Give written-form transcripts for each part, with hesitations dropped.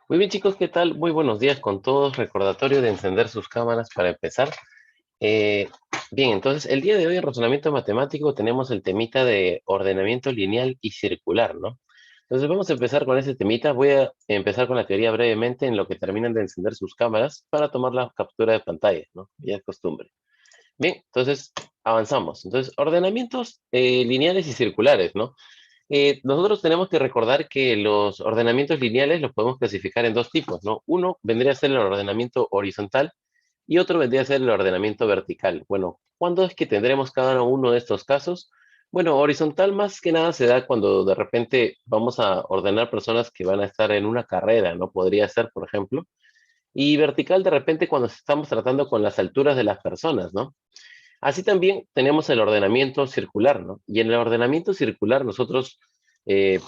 Muy bien, chicos, ¿qué tal? Muy buenos días con todos. Recordatorio de encender sus cámaras para empezar. Eh, Bien, entonces, el día de hoy en razonamiento matemático tenemos el temita de ordenamiento lineal y circular, ¿no? Entonces, vamos a empezar con ese temita. Voy a empezar con la teoría brevemente en lo que terminan de encender sus cámaras para tomar la captura de pantalla, ¿no? Ya es costumbre. Bien, entonces, avanzamos. Entonces, ordenamientos lineales y circulares, ¿no? Nosotros tenemos que recordar que los ordenamientos lineales los podemos clasificar en dos tipos, ¿no? Uno vendría a ser el ordenamiento horizontal y otro vendría a ser el ordenamiento vertical. Bueno, ¿cuándo es que tendremos cada uno de estos casos? Bueno, horizontal más que nada se da cuando de repente vamos a ordenar personas que van a estar en una carrera, ¿no? Podría ser, por ejemplo. Y vertical de repente cuando estamos tratando con las alturas de las personas, ¿no? Así también tenemos el ordenamiento circular, ¿no? Y en el ordenamiento circular nosotros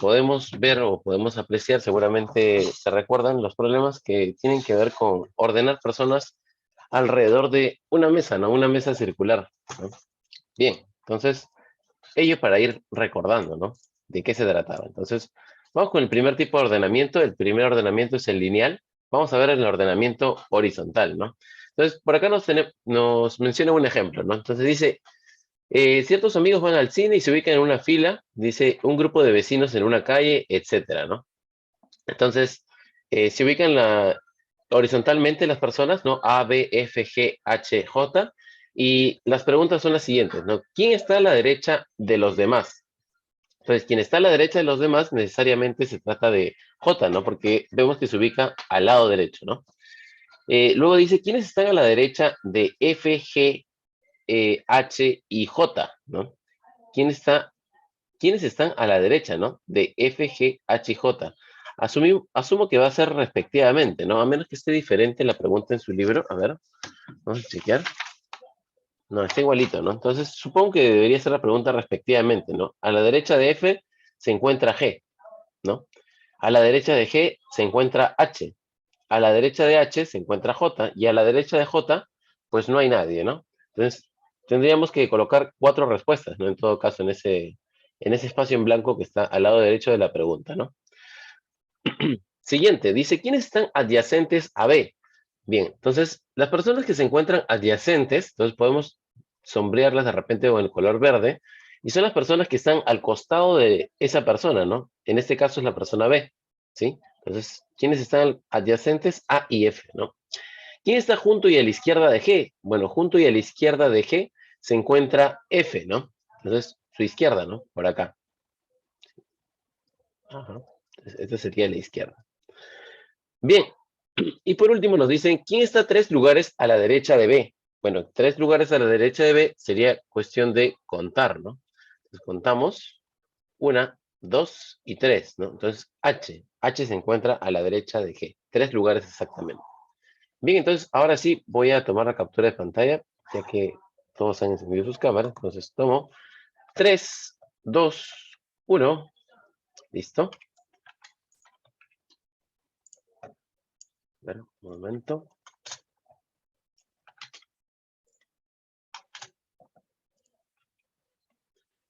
podemos ver o podemos apreciar, seguramente se recuerdan los problemas que tienen que ver con ordenar personas alrededor de una mesa, ¿no? Una mesa circular, ¿no? Bien, entonces, ello para ir recordando, ¿no? De qué se trataba. Entonces, vamos con el primer tipo de ordenamiento. El primer ordenamiento es el lineal. Vamos a ver el ordenamiento horizontal, ¿no? Entonces, por acá nos menciona un ejemplo, ¿no? Entonces dice, ciertos amigos van al cine y se ubican en una fila, dice un grupo de vecinos en una calle, etcétera, ¿no? Entonces, se ubican horizontalmente las personas, ¿no? A, B, F, G, H, J, y las preguntas son las siguientes, ¿no? ¿Quién está a la derecha de los demás? Entonces, quien está a la derecha de los demás necesariamente se trata de J, ¿no? Porque vemos que se ubica al lado derecho, ¿no? Luego dice, ¿quiénes están a la derecha de F, G, H y J, ¿no? ¿Quién está ¿Quiénes están a la derecha, no? De F, G, H y J. Asumo que va a ser respectivamente, ¿no? A menos que esté diferente la pregunta en su libro. A ver, vamos a chequear. No, está igualito, ¿no? Entonces, supongo que debería ser la pregunta respectivamente, ¿no? A la derecha de F se encuentra G, ¿no? A la derecha de G se encuentra H. A la derecha de H se encuentra J. Y a la derecha de J, pues no hay nadie, ¿no? Entonces, tendríamos que colocar cuatro respuestas, ¿no? En todo caso, en ese espacio en blanco que está al lado derecho de la pregunta, ¿no? Siguiente, dice, ¿quiénes están adyacentes a B? Bien, entonces, las personas que se encuentran adyacentes, entonces podemos sombrearlas de repente con el color verde, y son las personas que están al costado de esa persona, ¿no? En este caso es la persona B, ¿sí? Entonces, ¿quiénes están adyacentes? A y F, ¿no? ¿Quién está junto y a la izquierda de G? Bueno, junto y a la izquierda de G se encuentra F, ¿no? Entonces, su izquierda, ¿no? Por acá. Ajá. Entonces, esta sería la izquierda. Bien, y por último nos dicen, ¿quién está 3 lugares a la derecha de B? Bueno, 3 lugares a la derecha de B sería cuestión de contar, ¿no? Entonces contamos 1, 2 y 3, ¿no? Entonces H se encuentra a la derecha de G, 3 lugares exactamente. Bien, entonces ahora sí voy a tomar la captura de pantalla, ya que todos han encendido sus cámaras. Entonces tomo 3, 2, 1, listo. A ver, un momento.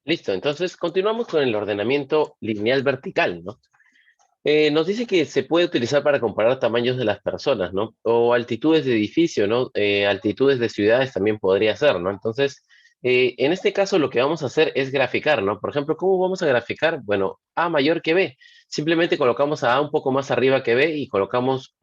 Listo, entonces continuamos con el ordenamiento lineal vertical, ¿no? Nos dice que se puede utilizar para comparar tamaños de las personas, ¿no? O altitudes de edificio, ¿no? Altitudes de ciudades también podría ser, ¿no? Entonces, en este caso lo que vamos a hacer es graficar, ¿no? Por ejemplo, ¿cómo vamos a graficar? Bueno, A mayor que B. Simplemente colocamos a A un poco más arriba que B y colocamos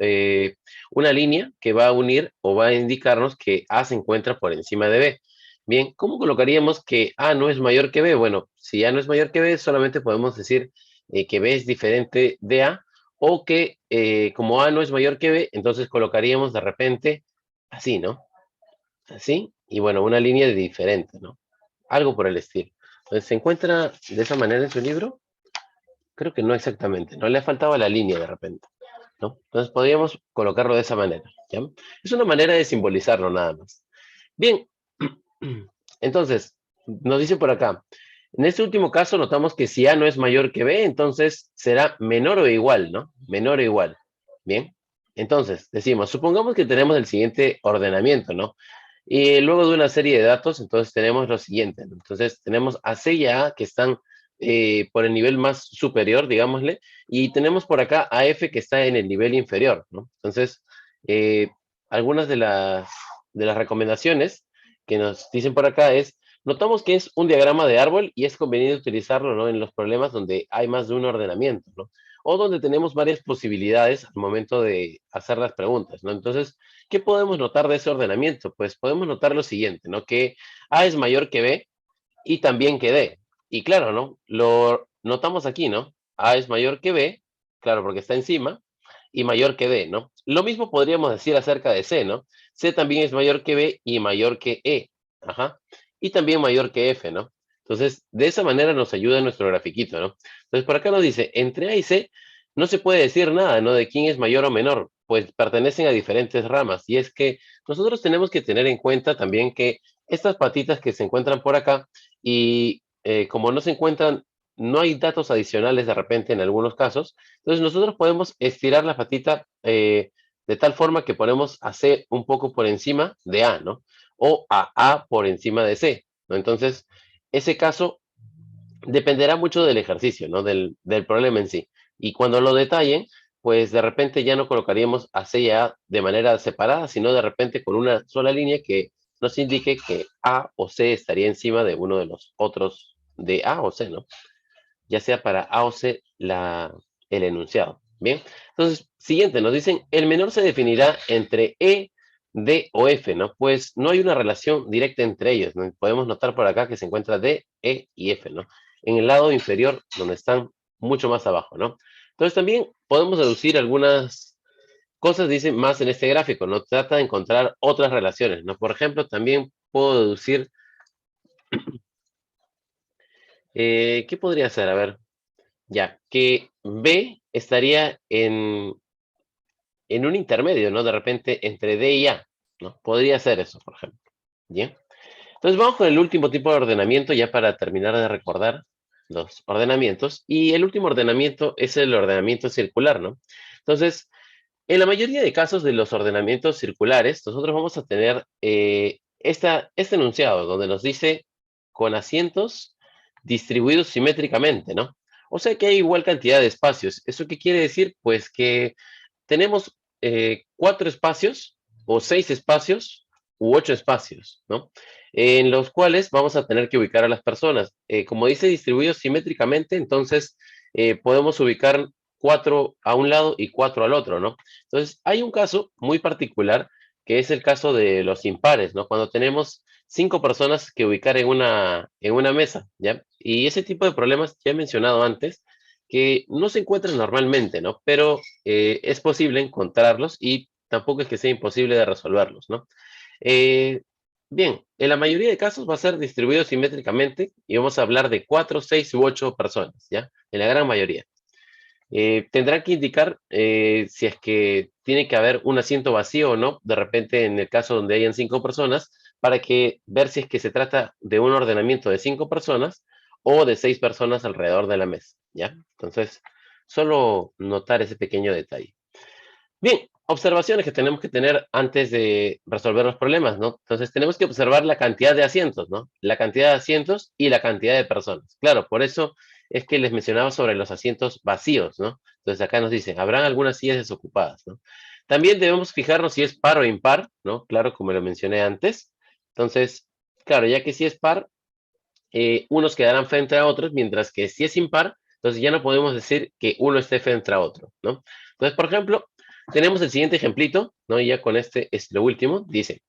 una línea que va a unir o va a indicarnos que A se encuentra por encima de B. Bien, ¿cómo colocaríamos que A no es mayor que B? Bueno, si A no es mayor que B, solamente podemos decir que B es diferente de A, o que como A no es mayor que B, entonces colocaríamos de repente así, ¿no? Así, y bueno, una línea de diferente, ¿no? Algo por el estilo. Entonces, ¿se encuentra de esa manera en su libro? Creo que no exactamente, no le ha faltado la línea de repente, ¿no? Entonces podríamos colocarlo de esa manera, ¿ya? Es una manera de simbolizarlo nada más. Bien, entonces, nos dice por acá, en este último caso notamos que si A no es mayor que B, entonces será menor o igual, ¿no? Menor o igual. Bien, entonces decimos, supongamos que tenemos el siguiente ordenamiento, ¿no? Y luego de una serie de datos, entonces tenemos lo siguiente, ¿no? Entonces tenemos a C y a A que están por el nivel más superior, digámosle, y tenemos por acá a F que está en el nivel inferior, ¿no? Entonces, eh, algunas de las recomendaciones que nos dicen por acá es, notamos que es un diagrama de árbol y es conveniente utilizarlo, ¿no? En los problemas donde hay más de un ordenamiento, ¿no? O donde tenemos varias posibilidades al momento de hacer las preguntas, ¿no? Entonces, ¿qué podemos notar de ese ordenamiento? Pues podemos notar lo siguiente, ¿no? Que A es mayor que B y también que D. Y claro, ¿no? Lo notamos aquí, ¿no? A es mayor que B, claro, porque está encima, y mayor que D, ¿no? Lo mismo podríamos decir acerca de C, ¿no? C también es mayor que B y mayor que E, ajá, y también mayor que F, ¿no? Entonces, de esa manera nos ayuda nuestro grafiquito, ¿no? Entonces, por acá nos dice, entre A y C no se puede decir nada, ¿no? De quién es mayor o menor, pues pertenecen a diferentes ramas. Y es que nosotros tenemos que tener en cuenta también que estas patitas que se encuentran por acá, y como no se encuentran, no hay datos adicionales de repente en algunos casos, entonces nosotros podemos estirar la patita de tal forma que ponemos a C un poco por encima de A, ¿no? O a A por encima de C, ¿no? Entonces, ese caso dependerá mucho del ejercicio, ¿no? Del problema en sí. Y cuando lo detallen, pues de repente ya no colocaríamos a C y A de manera separada, sino de repente con una sola línea que nos indique que A o C estaría encima de uno de los otros de A o C, ¿no? Ya sea para A o C el enunciado. Bien, entonces, siguiente, nos dicen, el menor se definirá entre E, D o F, ¿no? Pues no hay una relación directa entre ellos, ¿no? Podemos notar por acá que se encuentra D, E y F, ¿no? En el lado inferior, donde están mucho más abajo, ¿no? Entonces también podemos deducir algunas cosas, dice, más en este gráfico, ¿no? Trata de encontrar otras relaciones, ¿no? Por ejemplo, también puedo deducir, ¿qué podría ser? A ver, ya, que B estaría en un intermedio, ¿no? De repente entre D y A, ¿no? Podría ser eso, por ejemplo. Bien. Entonces vamos con el último tipo de ordenamiento ya para terminar de recordar los ordenamientos. Y el último ordenamiento es el ordenamiento circular, ¿no? Entonces, en la mayoría de casos de los ordenamientos circulares, nosotros vamos a tener este enunciado donde nos dice con asientos distribuidos simétricamente, ¿no? O sea que hay igual cantidad de espacios. ¿Eso qué quiere decir? Pues que tenemos 4 espacios o 6 espacios u 8 espacios, ¿no? En los cuales vamos a tener que ubicar a las personas. Como dice distribuidos simétricamente, entonces podemos ubicar 4 a un lado y 4 al otro, ¿no? Entonces, hay un caso muy particular que es el caso de los impares, ¿no? Cuando tenemos 5 personas que ubicar en una mesa, ¿ya? Y ese tipo de problemas ya he mencionado antes, que no se encuentran normalmente, ¿no? Pero es posible encontrarlos y tampoco es que sea imposible de resolverlos, ¿no? Eh, bien, en la mayoría de casos va a ser distribuido simétricamente y vamos a hablar de 4, 6 u 8 personas, ¿ya? En la gran mayoría. Tendrán que indicar si es que tiene que haber un asiento vacío o no, de repente en el caso donde hayan 5 personas, para que ver si es que se trata de un ordenamiento de 5 personas o de 6 personas alrededor de la mesa, ¿ya? Entonces, solo notar ese pequeño detalle. Bien, observaciones que tenemos que tener antes de resolver los problemas, ¿no? Entonces, tenemos que observar la cantidad de asientos, ¿no? La cantidad de asientos y la cantidad de personas. Claro, por eso es que les mencionaba sobre los asientos vacíos, ¿no? Entonces, acá nos dicen, habrán algunas sillas desocupadas, ¿no? También debemos fijarnos si es par o impar, ¿no? Claro, como lo mencioné antes. Entonces, claro, ya que si es par, unos quedarán frente a otros, mientras que si es impar, entonces ya no podemos decir que uno esté frente a otro, ¿no? Entonces, por ejemplo, tenemos el siguiente ejemplito, ¿no? Y ya con este es lo último. Dice,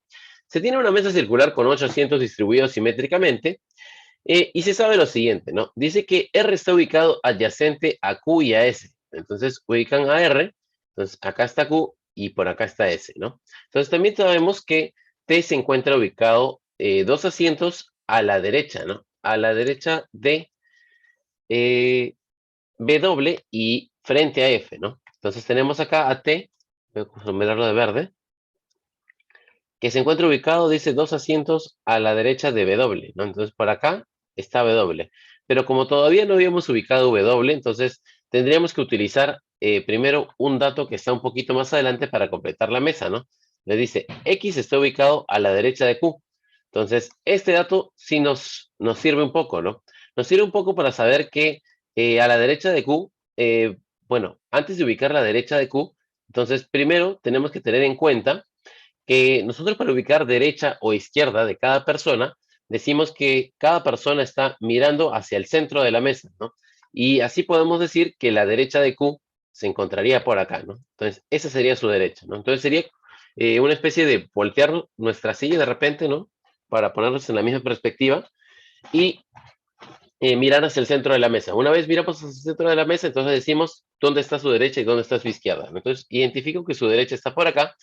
se tiene una mesa circular con 8 asientos distribuidos simétricamente y se sabe lo siguiente, ¿no? Dice que R está ubicado adyacente a Q y a S. Entonces, ubican a R, entonces acá está Q y por acá está S, ¿no? Entonces, también sabemos que T se encuentra ubicado 2 asientos a la derecha, ¿no? A la derecha de W y frente a F, ¿no? Entonces, tenemos acá a T, voy a subrayarlo de verde, que se encuentra ubicado, dice, 2 asientos a la derecha de W, ¿no? Entonces, por acá está W. Pero como todavía no habíamos ubicado W, entonces tendríamos que utilizar primero un dato que está un poquito más adelante para completar la mesa, ¿no? Le dice, X está ubicado a la derecha de Q. Entonces, este dato sí nos sirve un poco, ¿no? Nos sirve un poco para saber que a la derecha de Q, bueno, antes de ubicar la derecha de Q, entonces primero tenemos que tener en cuenta que nosotros para ubicar derecha o izquierda de cada persona, decimos que cada persona está mirando hacia el centro de la mesa, ¿no? Y así podemos decir que la derecha de Q se encontraría por acá, ¿no? Entonces, esa sería su derecha, ¿no? Entonces sería una especie de voltear nuestra silla de repente, ¿no? Para ponernos en la misma perspectiva y mirar hacia el centro de la mesa. Una vez miramos hacia el centro de la mesa, entonces decimos dónde está su derecha y dónde está su izquierda, ¿no? Entonces, identifico que su derecha está por acá,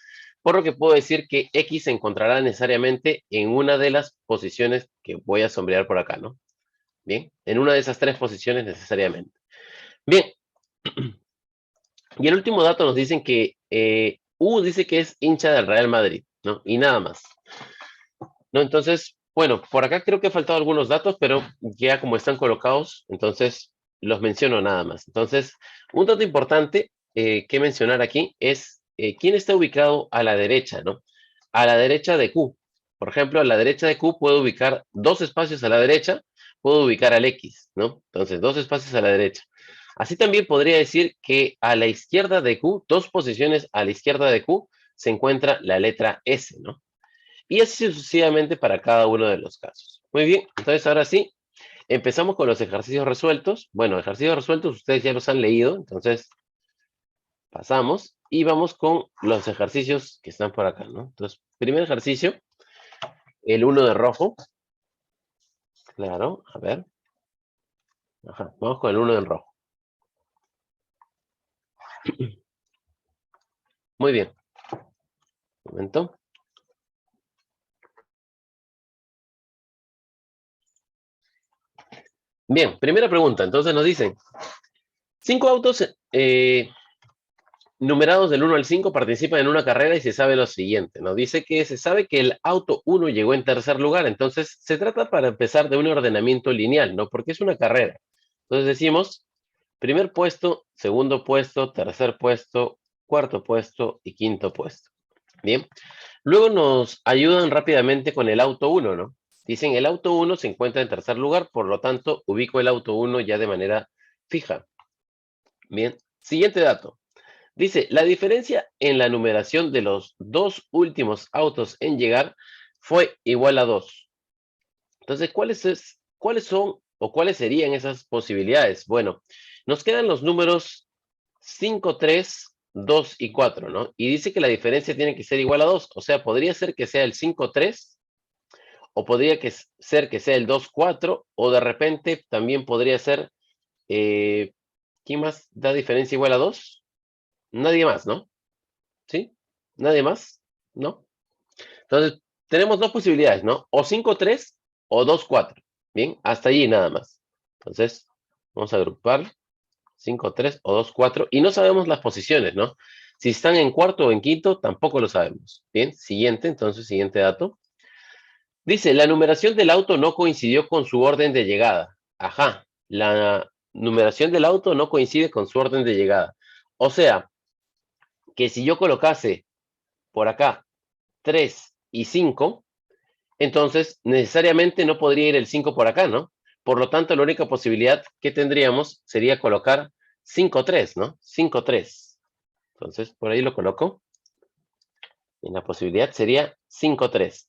por lo que puedo decir que X se encontrará necesariamente en una de las posiciones que voy a sombrear por acá, ¿no? Bien, en una de esas tres posiciones necesariamente. Bien, y el último dato nos dicen que U dice que es hincha del Real Madrid, ¿no? Y nada más, ¿no? Entonces, bueno, por acá creo que he faltado algunos datos, pero ya como están colocados, entonces los menciono nada más. Entonces, un dato importante que mencionar aquí es quién está ubicado a la derecha, ¿no? A la derecha de Q. Por ejemplo, a la derecha de Q puedo ubicar dos espacios a la derecha, puedo ubicar al X, ¿no? Entonces, dos espacios a la derecha. Así también podría decir que a la izquierda de Q, dos posiciones a la izquierda de Q, se encuentra la letra S, ¿no? Y así sucesivamente para cada uno de los casos. Muy bien, entonces ahora sí, empezamos con los ejercicios resueltos. Bueno, ejercicios resueltos ustedes ya los han leído, entonces pasamos y vamos con los ejercicios que están por acá, ¿no? Entonces, primer ejercicio, el uno de rojo. Claro, a ver. Ajá, vamos con el uno del rojo. Muy bien. Un momento. Bien, primera pregunta. Entonces nos dicen, cinco autos numerados del 1 al 5 participan en una carrera y se sabe lo siguiente, ¿no? Dice que se sabe que el auto 1 llegó en tercer lugar, entonces se trata para empezar de un ordenamiento lineal, ¿no? Porque es una carrera. Entonces decimos, primer puesto, segundo puesto, tercer puesto, cuarto puesto y quinto puesto. Bien. Luego nos ayudan rápidamente con el auto 1, ¿no? Dicen, el auto 1 se encuentra en tercer lugar, por lo tanto, ubico el auto 1 ya de manera fija. Bien. Siguiente dato. Dice, la diferencia en la numeración de los dos últimos autos en llegar fue igual a 2. Entonces, ¿cuáles son o cuáles serían esas posibilidades? Bueno, nos quedan los números 5, 3, 2 y 4, ¿no? Y dice que la diferencia tiene que ser igual a 2. O sea, podría ser que sea el 5, 3, o podría ser que sea el 2, 4, o de repente también podría ser, eh, ¿quién más da diferencia igual a 2? Nadie más, ¿no? ¿Sí? ¿Nadie más? ¿No? Entonces, tenemos dos posibilidades, ¿no? O 5-3 o 2-4. Bien, hasta allí nada más. Entonces, vamos a agrupar 5-3 o 2-4 y no sabemos las posiciones, ¿no? Si están en cuarto o en quinto, tampoco lo sabemos. Bien, siguiente, entonces, siguiente dato. Dice, la numeración del auto no coincidió con su orden de llegada. Ajá, la numeración del auto no coincide con su orden de llegada. O sea, que si yo colocase por acá 3 y 5, entonces necesariamente no podría ir el 5 por acá, ¿no? Por lo tanto, la única posibilidad que tendríamos sería colocar 5-3, ¿no? 5-3. Entonces, por ahí lo coloco. Y la posibilidad sería 5-3.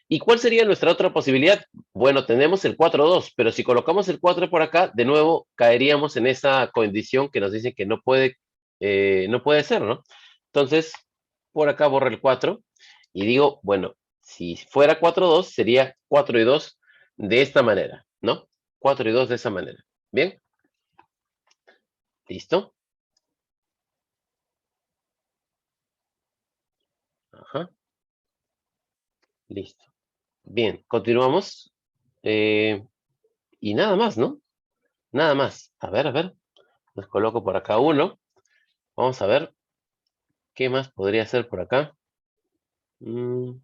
¿Y cuál sería nuestra otra posibilidad? Bueno, tenemos el 4-2, pero si colocamos el 4 por acá, de nuevo caeríamos en esa condición que nos dice que no puede ser, ¿no? Entonces, por acá borro el 4 y digo, bueno, si fuera 4-2, sería 4 y 2 de esta manera, ¿no? 4 y 2 de esa manera. ¿Bien? ¿Listo? Ajá, listo. Bien, continuamos. Eh, y nada más, ¿no? Nada más. A ver. Les coloco por acá uno. Vamos a ver qué más podría ser por acá. Mm,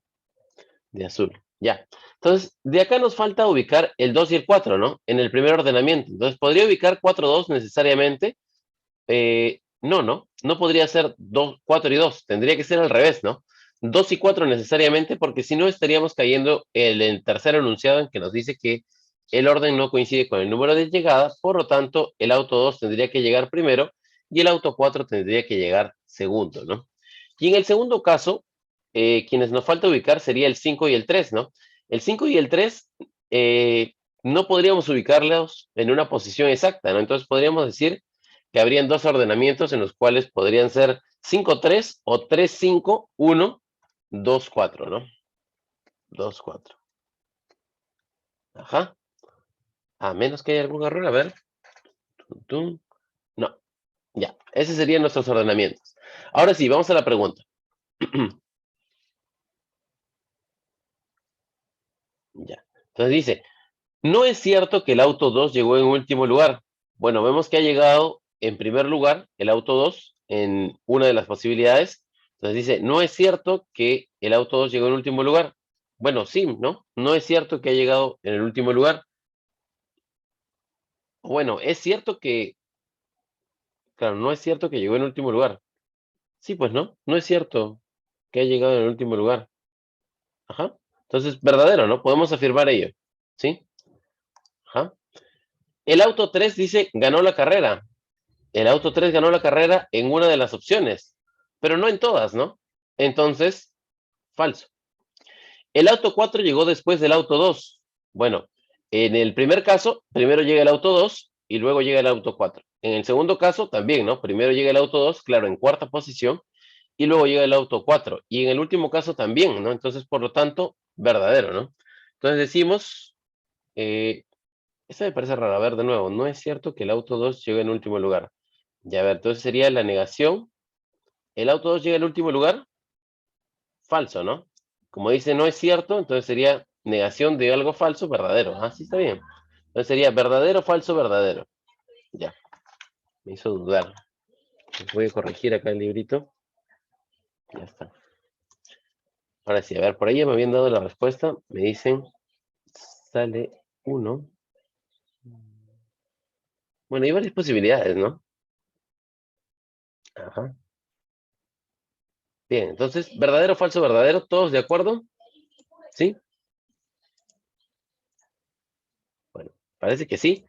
de azul. Ya. Entonces, de acá nos falta ubicar el 2 y el 4, ¿no? En el primer ordenamiento. Entonces, ¿podría ubicar 4-2 necesariamente? No podría ser 2, 4 y 2. Tendría que ser al revés, ¿no? 2 y 4 necesariamente, porque si no estaríamos cayendo en el tercer enunciado en que nos dice que el orden no coincide con el número de llegada, por lo tanto, el auto 2 tendría que llegar primero y el auto 4 tendría que llegar segundo, ¿no? Y en el segundo caso, quienes nos falta ubicar sería el 5 y el 3, ¿no? El 5 y el 3 no podríamos ubicarlos en una posición exacta, ¿no? Entonces podríamos decir que habrían dos ordenamientos en los cuales podrían ser 5-3 o 3-5-1, 2-4, ¿no? 2-4. Ajá. A menos que haya algún error, a ver. Tum, tum. No, ya. Esos serían nuestros ordenamientos. Ahora sí, vamos a la pregunta. Ya. Entonces dice, no es cierto que el auto 2 llegó en último lugar. Bueno, vemos que ha llegado en primer lugar el auto 2 en una de las posibilidades. Entonces dice, no es cierto que el auto 2 llegó en último lugar. Bueno, sí, ¿no? No es cierto que ha llegado en el último lugar. Bueno, es cierto que, claro, no es cierto que llegó en último lugar. Sí, pues no, no es cierto que ha llegado en el último lugar. Ajá. Entonces, verdadero, ¿no? Podemos afirmar ello. ¿Sí? Ajá. El auto 3 dice, ganó la carrera. El auto 3 ganó la carrera en una de las opciones, pero no en todas, ¿no? Entonces, falso. El auto 4 llegó después del auto 2. Bueno, en el primer caso, primero llega el auto 2 y luego llega el auto 4. En el segundo caso, también, ¿no? Primero llega el auto 2, claro, en cuarta posición, y luego llega el auto 4. Y en el último caso también, ¿no? Entonces, por lo tanto, verdadero, ¿no? Entonces decimos, esta me parece rara, a ver, de nuevo, no es cierto que el auto 2 llegue en último lugar. Ya, a ver, entonces sería la negación. ¿El auto 2 llega en último lugar? Falso, ¿no? Como dice, no es cierto, entonces sería negación de algo falso, verdadero. Ah, sí, está bien. Entonces sería verdadero, falso, verdadero. Ya, me hizo dudar. Voy a corregir acá el librito. Ya está. Ahora sí, a ver, por ahí ya me habían dado la respuesta. Me dicen, sale uno. Bueno, hay varias posibilidades, ¿no? Ajá. Bien, entonces, verdadero, falso, verdadero, ¿todos de acuerdo? ¿Sí? Bueno, parece que sí.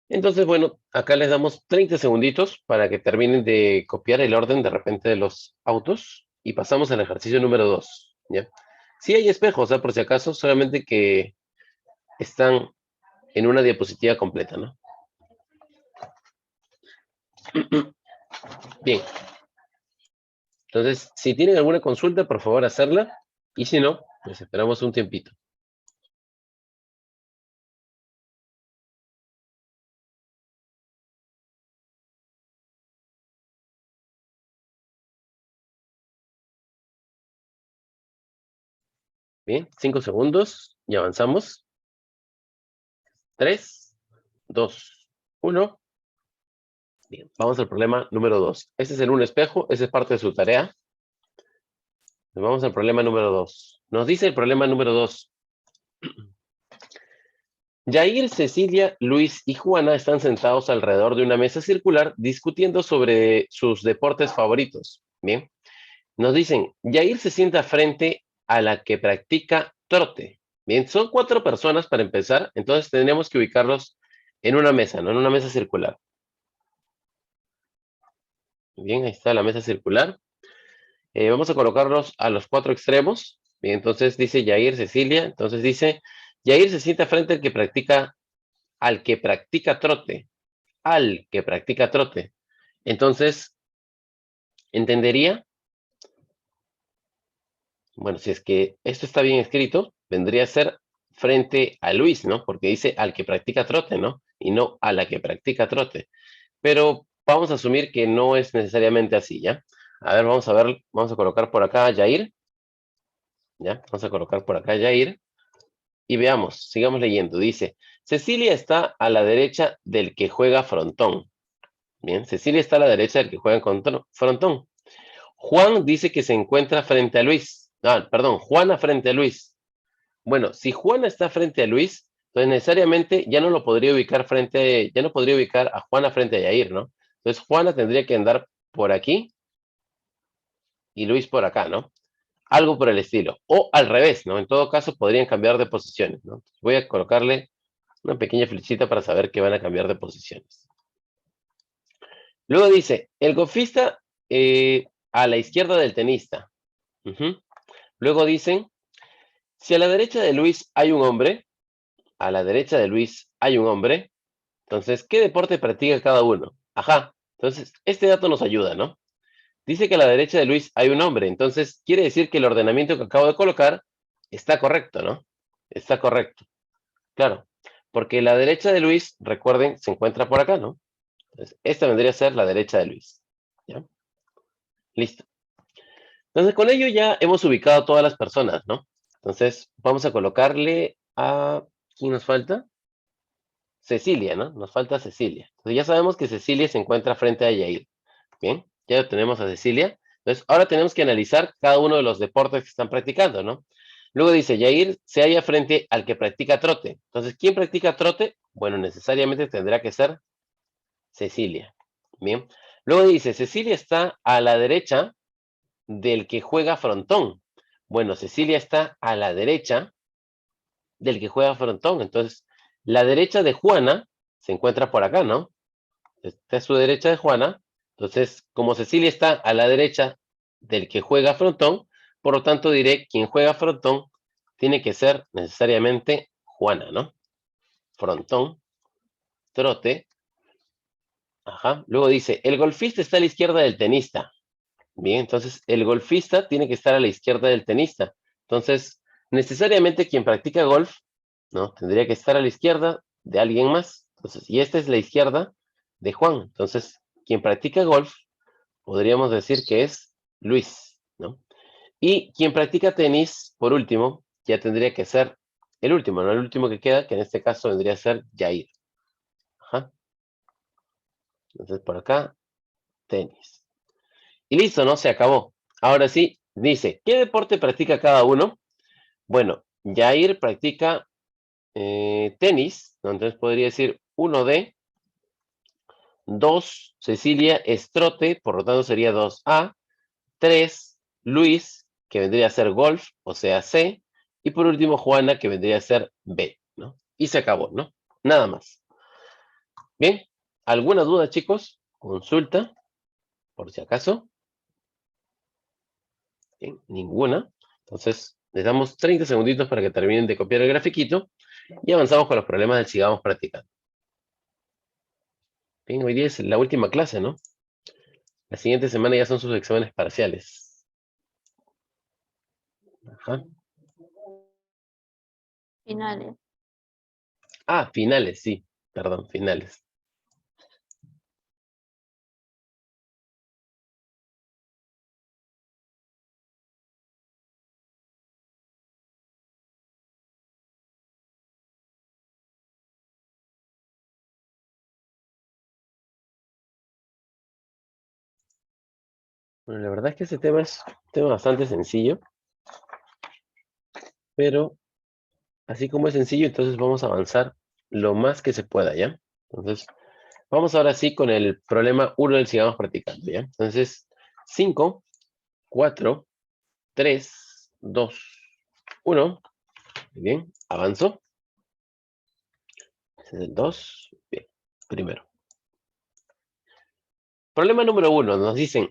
Entonces, bueno, acá les damos 30 segunditos para que terminen de copiar el orden de repente de los autos y pasamos al ejercicio número 2, ¿ya? Sí hay espejos, por si acaso, solamente que están en una diapositiva completa, ¿no? Bien, entonces, si tienen alguna consulta, por favor, hacerla, y si no, pues esperamos un tiempito. Bien, 5 segundos y avanzamos. 3, 2, 1. Bien, vamos al problema número 2. Este es en un espejo, esa es parte de su tarea. Vamos al problema número 2. Nos dice el problema número 2. Yair, Cecilia, Luis y Juana están sentados alrededor de una mesa circular discutiendo sobre sus deportes favoritos. Bien, nos dicen, Yair se sienta frente a la que practica trote. Bien, son 4 personas para empezar, entonces tenemos que ubicarlos en una mesa, ¿no? En una mesa circular. Bien, ahí está la mesa circular. Vamos a colocarlos a los 4 extremos. Bien, entonces dice Yair, Cecilia. Entonces dice, Yair se sienta frente al que practica trote. Al que practica trote. Entonces, entendería, bueno, si es que esto está bien escrito, vendría a ser frente a Luis, ¿no? Porque dice al que practica trote, ¿no? Y no a la que practica trote. Pero vamos a asumir que no es necesariamente así, ¿ya? A ver, vamos a colocar por acá a Yair, ¿ya? Vamos a colocar por acá a Yair. Y veamos, sigamos leyendo. Dice, Cecilia está a la derecha del que juega frontón. Bien, Cecilia está a la derecha del que juega frontón. Juan dice que se encuentra frente a Luis. Ah, perdón, Juana frente a Luis. Bueno, si Juana está frente a Luis, entonces necesariamente ya no lo podría ubicar ya no podría ubicar a Juana frente a Yair, ¿no? Entonces Juana tendría que andar por aquí y Luis por acá, ¿no? Algo por el estilo. O al revés, ¿no? En todo caso podrían cambiar de posiciones, ¿no? Voy a colocarle Una pequeña flechita para saber que van a cambiar de posiciones. Luego dice, el golfista a la izquierda del tenista. Ujú. Luego dicen, si a la derecha de Luis hay un hombre, a la derecha de Luis hay un hombre, entonces, ¿qué deporte practica cada uno? Ajá, entonces, este dato nos ayuda, ¿no? Dice que a la derecha de Luis hay un hombre, entonces quiere decir que el ordenamiento que acabo de colocar está correcto, ¿no? Está correcto, claro, porque la derecha de Luis, recuerden, se encuentra por acá, ¿no? Entonces, esta vendría a ser la derecha de Luis, ¿ya? Listo. Entonces, con ello ya hemos ubicado a todas las personas, ¿no? Entonces, vamos a colocarle a... ¿Quién nos falta? Cecilia, ¿no? Nos falta Cecilia. Entonces, ya sabemos que Cecilia se encuentra frente a Yair. Bien, ya tenemos a Cecilia. Entonces, ahora tenemos que analizar cada uno de los deportes que están practicando, ¿no? Luego dice, Yair se halla frente al que practica trote. Entonces, ¿quién practica trote? Bueno, necesariamente tendrá que ser Cecilia. Bien. Luego dice, Cecilia está a la derecha del que juega frontón. Bueno, Cecilia está a la derecha del que juega frontón. Entonces, la derecha de Juana se encuentra por acá, ¿no? Esta es su derecha de Juana. Entonces, como Cecilia está a la derecha del que juega frontón, por lo tanto diré quien juega frontón tiene que ser necesariamente Juana, ¿no? Frontón, trote. Ajá. Luego dice, el golfista está a la izquierda del tenista. Bien, entonces el golfista tiene que estar a la izquierda del tenista. Entonces, necesariamente quien practica golf, ¿no? Tendría que estar a la izquierda de alguien más. Entonces, y esta es la izquierda de Juan. Entonces, quien practica golf, podríamos decir que es Luis, ¿no? Y quien practica tenis, por último, ya tendría que ser el último, ¿no? El último que queda, que en este caso vendría a ser Jair. Ajá. Entonces, por acá, tenis. Y listo, ¿no? Se acabó. Ahora sí, dice, ¿qué deporte practica cada uno? Bueno, Jair practica tenis, ¿no? Entonces podría decir 1D, 2, Cecilia es trote, por lo tanto sería 2A, 3, Luis, que vendría a ser golf, o sea C, y por último Juana, que vendría a ser B, ¿no? Y se acabó, ¿no? Nada más. Bien, ¿alguna duda, chicos? Consulta, por si acaso. Bien, ninguna. Entonces, les damos 30 segunditos para que terminen de copiar el grafiquito y avanzamos con los problemas del sigamos practicando. Bien, hoy día es la última clase, ¿no? La siguiente semana ya son sus exámenes parciales. Ajá. Finales. Ah, finales, sí. Perdón, finales. Bueno, la verdad es que ese tema es un tema bastante sencillo, pero así como es sencillo, entonces vamos a avanzar lo más que se pueda, ¿ya? Entonces, vamos ahora sí con el problema 1 del sigamos practicando, ¿ya? Entonces, 5, 4, 3, 2, 1. Muy bien, avanzo. Ese es el 2. Bien, primero. Problema número 1. Nos dicen,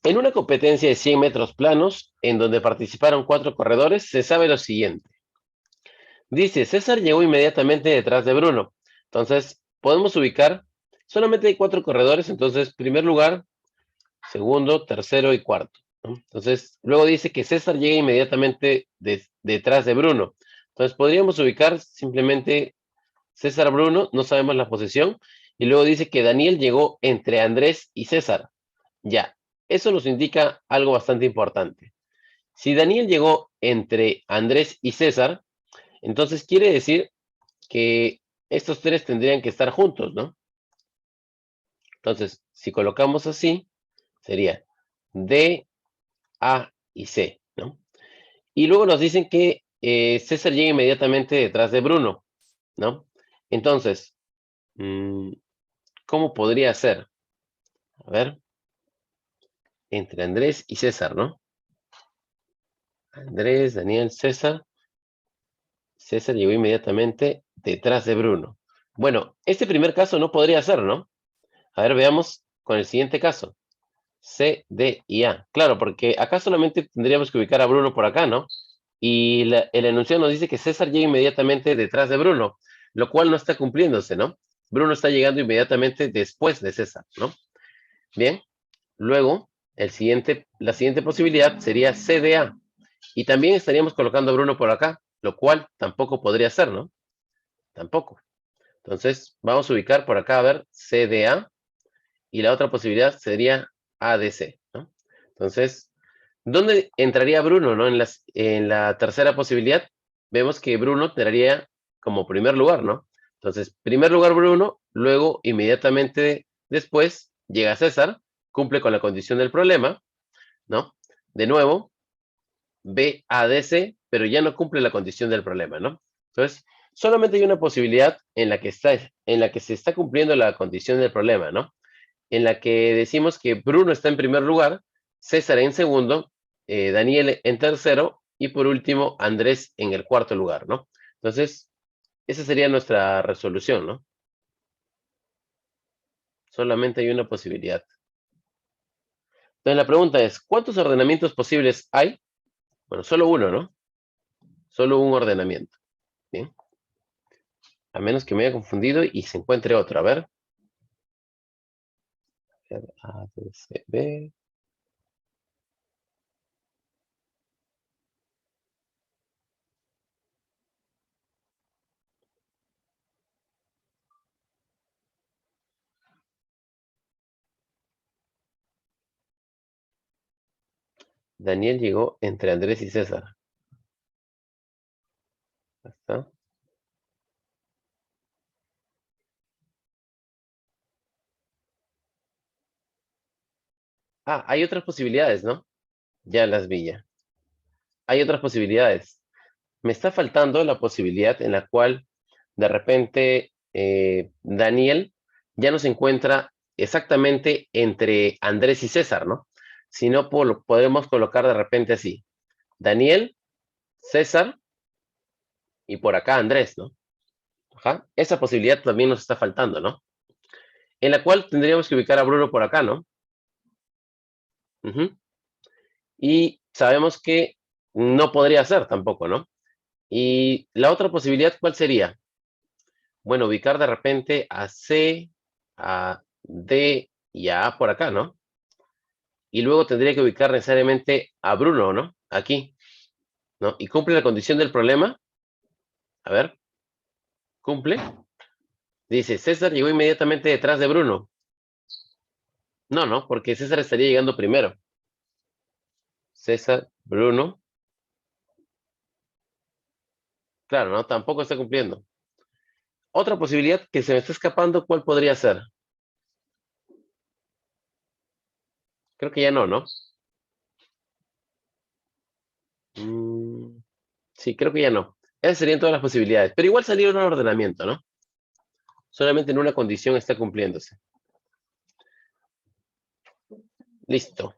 en una competencia de 100 metros planos, en donde participaron 4 corredores, se sabe lo siguiente. Dice, César llegó inmediatamente detrás de Bruno. Entonces, podemos ubicar, solamente hay 4 corredores, entonces, primer lugar, segundo, tercero y cuarto, ¿no? Entonces, luego dice que César llega inmediatamente detrás de Bruno. Entonces, podríamos ubicar simplemente César Bruno, no sabemos la posición, y luego dice que Daniel llegó entre Andrés y César. Ya, eso nos indica algo bastante importante. Si Daniel llegó entre Andrés y César, entonces quiere decir que estos tres tendrían que estar juntos, ¿no? Entonces, si colocamos así, sería D, A y C, ¿no? Y luego nos dicen que César llega inmediatamente detrás de Bruno, ¿no? Entonces, ¿cómo podría ser? A ver, entre Andrés y César, ¿no? Andrés, Daniel, César. César llegó inmediatamente detrás de Bruno. Bueno, este primer caso no podría ser, ¿no? A ver, veamos con el siguiente caso. C, D y A. Claro, porque acá solamente tendríamos que ubicar a Bruno por acá, ¿no? Y el enunciado nos dice que César llega inmediatamente detrás de Bruno, lo cual no está cumpliéndose, ¿no? Bruno está llegando inmediatamente después de César, ¿no? Bien, luego la siguiente posibilidad sería CDA. Y también estaríamos colocando a Bruno por acá, lo cual tampoco podría ser, ¿no? Tampoco. Entonces, vamos a ubicar por acá, a ver, CDA. Y la otra posibilidad sería ADC, ¿no? Entonces, ¿dónde entraría Bruno, no? En la tercera posibilidad, vemos que Bruno entraría como primer lugar, ¿no? Entonces, primer lugar Bruno, luego inmediatamente después llega César, cumple con la condición del problema, ¿no? De nuevo, BADC, pero ya no cumple la condición del problema, ¿no? Entonces, solamente hay una posibilidad en la que se está cumpliendo la condición del problema, ¿no? En la que decimos que Bruno está en primer lugar, César en segundo, Daniel en tercero y por último Andrés en el cuarto lugar, ¿no? Entonces, esa sería nuestra resolución, ¿no? Solamente hay una posibilidad. Entonces, la pregunta es, ¿cuántos ordenamientos posibles hay? Bueno, solo uno, ¿no? Solo un ordenamiento. Bien. A menos que me haya confundido y se encuentre otro. A ver. A, B, C, B. Daniel llegó entre Andrés y César. ¿Está? Ah, hay otras posibilidades, ¿no? Ya las vi ya. Hay otras posibilidades. Me está faltando la posibilidad en la cual de repente Daniel ya no se encuentra exactamente entre Andrés y César, ¿no? Si no, podemos colocar de repente así. Daniel, César y por acá Andrés, ¿no? Ajá. Esa posibilidad también nos está faltando, ¿no? En la cual tendríamos que ubicar a Bruno por acá, ¿no? Ujú. Y sabemos que no podría ser tampoco, ¿no? Y la otra posibilidad, ¿cuál sería? Bueno, ubicar de repente a C, a D y a A por acá, ¿no? Y luego tendría que ubicar necesariamente a Bruno, ¿no? Aquí, ¿no? ¿Y cumple la condición del problema? A ver, ¿cumple? Dice, César llegó inmediatamente detrás de Bruno. No, no, porque César estaría llegando primero. César, Bruno. Claro, ¿no? Tampoco está cumpliendo. Otra posibilidad que se me está escapando, ¿cuál podría ser? Creo que ya no, ¿no? Mm, sí, creo que ya no. Esas serían todas las posibilidades. Pero igual salieron un ordenamiento, ¿no? Solamente en una condición está cumpliéndose. Listo.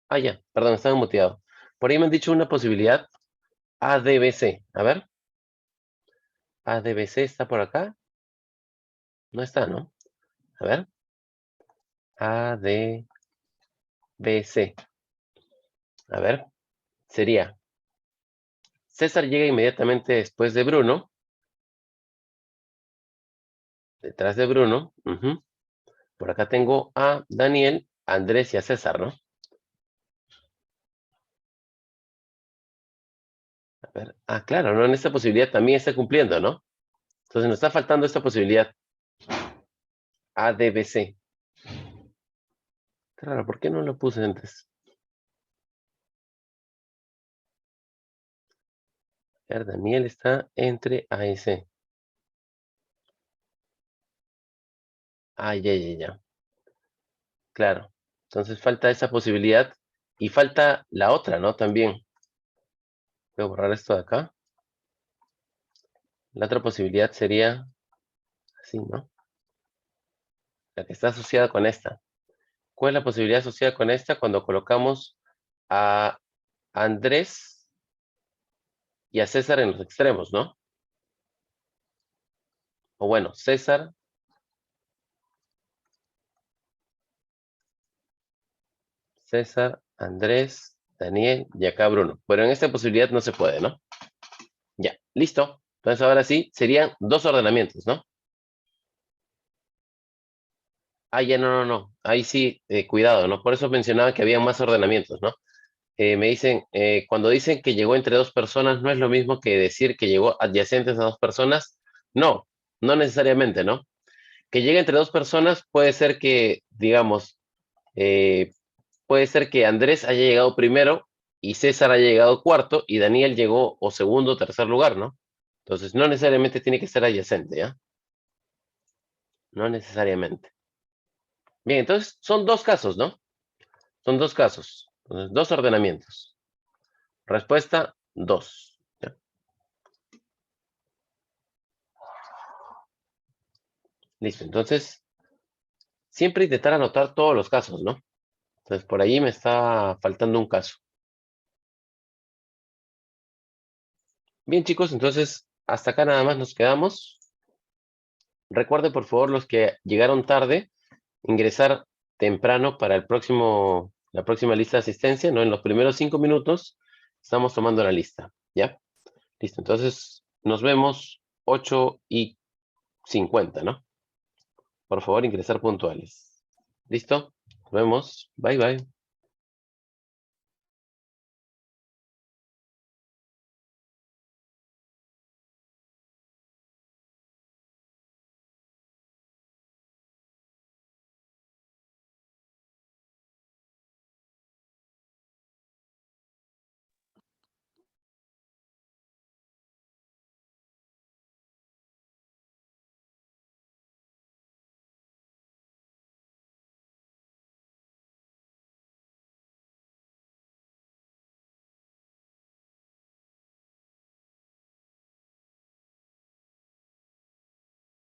Ah, ya, perdón, estaba muteado. Por ahí me han dicho una posibilidad ADBC. A ver, ADBC está por acá. No está, ¿no? A ver, ADBC. A ver, sería César llega inmediatamente después de Bruno, detrás de Bruno. Ujú. Por acá tengo a Daniel, a Andrés y a César, ¿no? A ver, ah, claro, ¿no? En esta posibilidad también está cumpliendo, ¿no? Entonces nos está faltando esta posibilidad ADBC. Claro, ¿por qué no lo puse antes? A ver, Daniel está entre A y C. Ah, ya. Claro. Entonces falta esa posibilidad y falta la otra, ¿no? También. Voy a borrar esto de acá. La otra posibilidad sería así, ¿no? La que está asociada con esta. ¿Cuál es la posibilidad asociada con esta cuando colocamos a Andrés y a César en los extremos, ¿no? O bueno, César, Andrés, Daniel y acá Bruno. Pero en esta posibilidad no se puede, ¿no? Ya, listo. Entonces ahora sí, serían dos ordenamientos, ¿no? Ah, ya, no. Ahí sí, cuidado, ¿no? Por eso mencionaba que había más ordenamientos, ¿no? Me dicen, cuando dicen que llegó entre dos personas, no es lo mismo que decir que llegó adyacentes a dos personas. No, no necesariamente, ¿no? Que llegue entre dos personas puede ser que, digamos, eh, puede ser que Andrés haya llegado primero y César haya llegado cuarto y Daniel llegó o segundo o tercer lugar, ¿no? Entonces, no necesariamente tiene que ser adyacente, ¿ya? No necesariamente. Bien, entonces son dos casos, ¿no? Son dos casos. Entonces, dos ordenamientos. Respuesta, dos. ¿Ya? Listo. Entonces, siempre intentar anotar todos los casos, ¿no? Entonces, por ahí me está faltando un caso. Bien, chicos, entonces, hasta acá nada más nos quedamos. Recuerde, por favor, los que llegaron tarde, ingresar temprano para la próxima lista de asistencia, ¿no? En los primeros 5 minutos estamos tomando la lista, ¿ya? Listo, entonces nos vemos 8:50, ¿no? Por favor, ingresar puntuales. ¿Listo? Nos vemos. Bye.